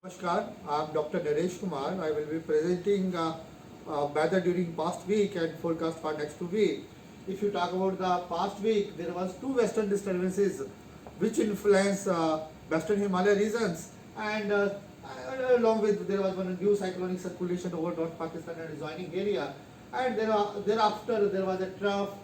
Namaskar, I'm Dr. Naresh Kumar. I will be presenting weather during past week and forecast for next week. If you talk about the past week, there was two western disturbances which influence western Himalaya regions, and along with there was one new cyclonic circulation over North Pakistan and adjoining area, and thereafter there was a trough,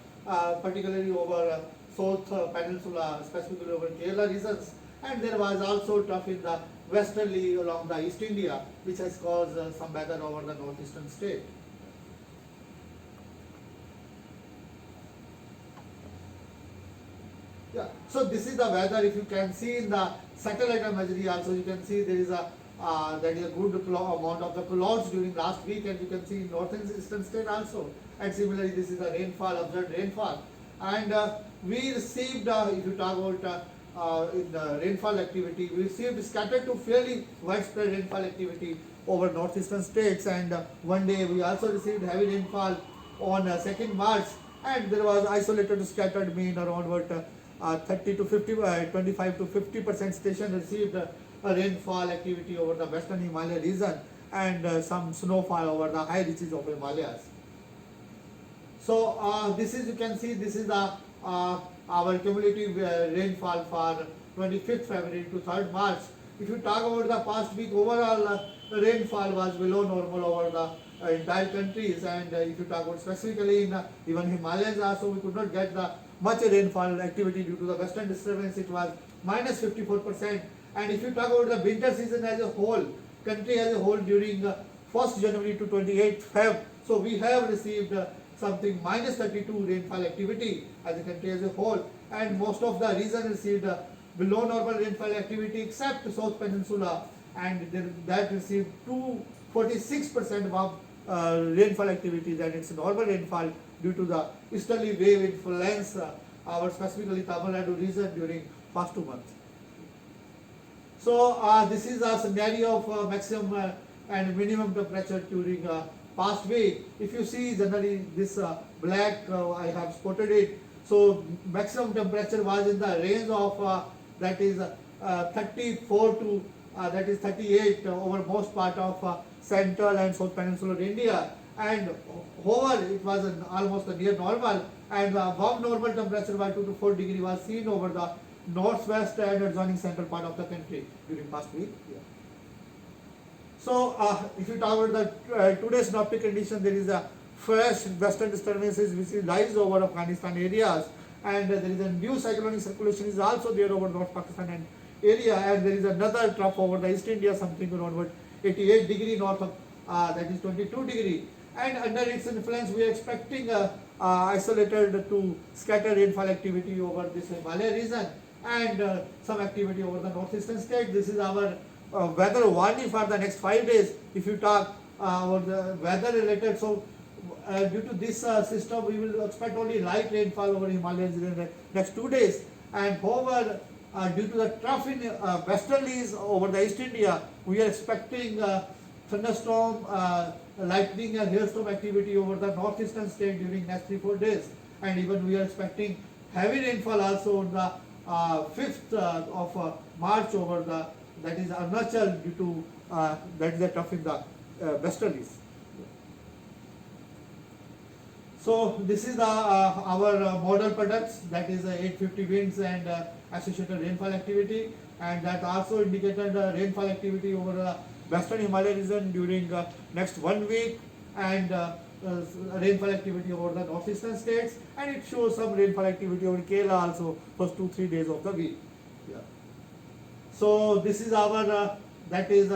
particularly over South Peninsula, specifically over Kerala regions, and there was also trough in the westerly along the East India, which has caused some weather over the northeastern state. Yeah, so this is the weather. If you can see in the satellite imagery also, you can see there is a good amount of the clouds during last week, and you can see in northern eastern state also. And similarly, this is the rainfall, observed rainfall. And we received, if you talk about in the rainfall activity, we received scattered to fairly widespread rainfall activity over northeastern states. And one day we also received heavy rainfall on 2nd March, and there was isolated scattered mean around what 30 to 50, 25 to 50% station received rainfall activity over the western Himalaya region, and some snowfall over the high reaches of Himalayas. So this is, you can see, this is the our cumulative rainfall for 25th February to 3rd March. If you talk about the past week, overall rainfall was below normal over the entire countries, and if you talk about specifically in even Himalayas also, we could not get the much rainfall activity due to the western disturbance. It was minus 54%. And if you talk about the winter season as a whole, country as a whole, during 1st January to 28th Feb, so we have received something minus 32 rainfall activity as a country as a whole, and most of the region received below normal rainfall activity except South Peninsula, and that received 246% above rainfall activity than its normal rainfall due to the easterly wave influence our specifically Tamil Nadu region during past 2 months. So this is a scenario of maximum and minimum temperature during past week. If you see generally this black, I have spotted it. So maximum temperature was in the range of that is 34 to that is 38 over most part of central and south peninsular India, and however it was almost near normal, and above normal temperature by 2 to 4 degree was seen over the northwest and adjoining central part of the country during past week. Yeah. So if you talk about the today's synoptic condition, there is a fresh western disturbances which lies over Afghanistan areas, and there is a new cyclonic circulation is also there over North Pakistan and area, and there is another trough over the East India, something around 88 degree north of that is 22 degree, and under its influence we are expecting isolated to scattered rainfall activity over this Himalaya region, and some activity over the northeastern state. This is our weather warning for the next 5 days. If you talk about the weather related, so due to this system, we will expect only light rainfall over Himalayas in the next 2 days. And however, due to the trough in westerlies over the East India, we are expecting thunderstorm, lightning and hailstorm activity over the northeastern state during next 3-4 days. And even we are expecting heavy rainfall also on the 5th of March over the, that is Arunachal, due to that is the trough in the westerlies. So this is the our model products, that is 850 winds and associated rainfall activity, and that also indicated rainfall activity over the western Himalaya region during next 1 week, and rainfall activity over the northeastern states, and it shows some rainfall activity over Kerala also first 2-3 days of the week. Yeah. So this is our that is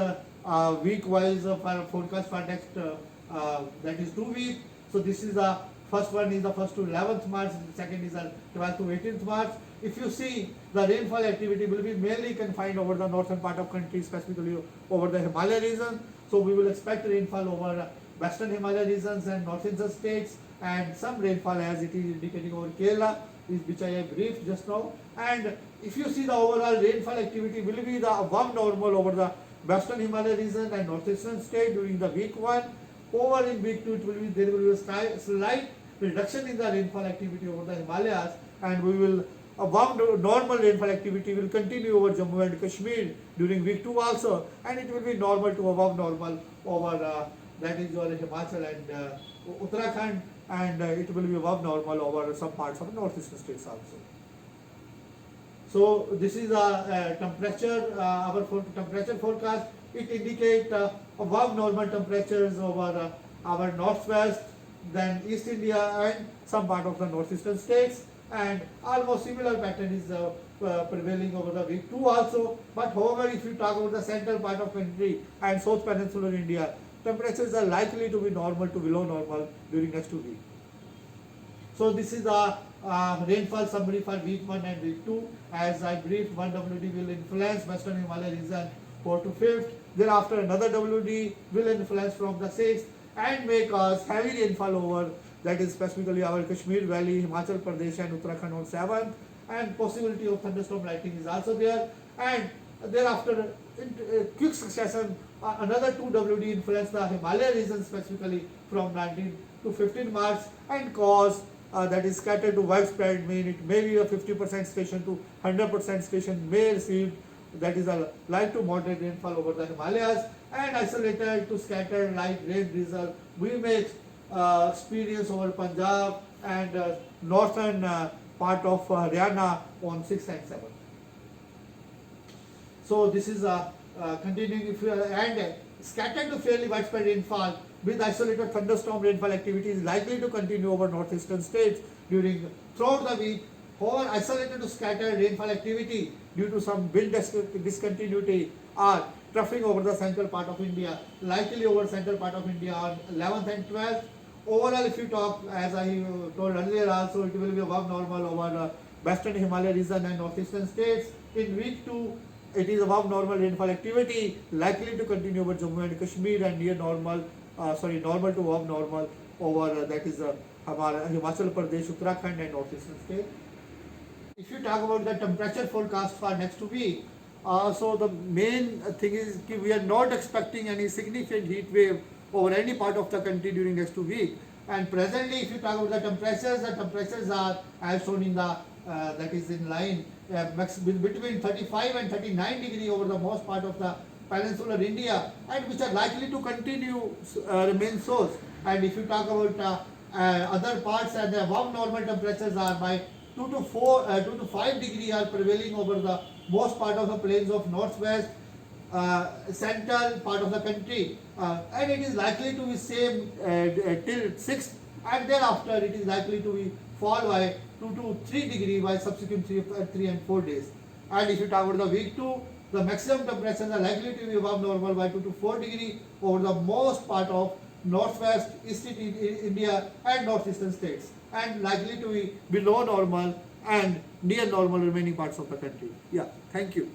week wise forecast for next that is 2 weeks. So this is the first one is the 1st to 11th March, the second is the 12th to 18th March. If you see, the rainfall activity will be mainly confined over the northern part of country, specifically over the Himalaya region. So we will expect rainfall over western Himalaya regions and northeastern states, and some rainfall as it is indicating over Kerala, which I have briefed just now. And if you see, the overall rainfall activity will be the above normal over the western Himalaya region and northeastern state during the week 1. Over in week 2, it will be, there will be a slight reduction in the rainfall activity over the Himalayas, and we will above normal rainfall activity will continue over Jammu and Kashmir during week 2 also, and it will be normal to above normal over that is over Himachal and Uttarakhand, and it will be above normal over some parts of northeastern states also. So this is a temperature, our temperature forecast. It indicates above normal temperatures over our northwest, then East India and some part of the northeastern states, and almost similar pattern is prevailing over the week 2 also. But however, if you talk about the central part of country and south peninsular India, temperatures are likely to be normal to below normal during next 2 weeks. So this is the rainfall summary for week 1 and week 2. As I briefed, one WD will influence Western Himalaya region 4 to 5th. Thereafter another WD will influence from the 6th and may cause heavy rainfall over, that is specifically our Kashmir Valley, Himachal Pradesh and Uttarakhand on 7th, and possibility of thunderstorm lightning is also there. And thereafter in quick succession another 2 WD influence the Himalaya region specifically from 19 to 15 March and cause that is scattered to widespread, mean it may be a 50% station to 100% station may receive, that is a light to moderate rainfall over the Himalayas, and isolated to scattered light rain drizzle we may experience over Punjab and northern part of Haryana on 6th and 7th. So this is continuing, if you and scattered to fairly widespread rainfall with isolated thunderstorm rainfall activity is likely to continue over northeastern states throughout the week. However, isolated to scattered rainfall activity due to some wind discontinuity are troughing over the central part of India, likely over central part of India on 11th and 12th. Overall, if you talk, as I told earlier also, it will be above normal over western Himalaya region and northeastern states. In week 2, it is above normal rainfall activity, likely to continue over Jammu and Kashmir and near normal, normal to above normal over that is Himachal Pradesh, Uttarakhand and northeastern states. If you talk about the temperature forecast for next week, so the main thing is we are not expecting any significant heat wave over any part of the country during next 2 weeks. And presently, if you talk about the temperatures are as shown in the that is in line between 35 and 39 degree over the most part of the peninsular India, and which are likely to continue remain so. And if you talk about other parts, and the above normal temperatures are by 2 to 5 degree are prevailing over the most part of the plains of northwest, central part of the country, and it is likely to be same till 6th, and thereafter it is likely to be fall by 2 to 3 degree by subsequent 3 and 4 days. And if you talk about the week 2, the maximum temperatures are likely to be above normal by 2 to 4 degree over the most part of northwest, east India and northeastern states, and likely to be below normal and near normal remaining parts of the country. Yeah, thank you.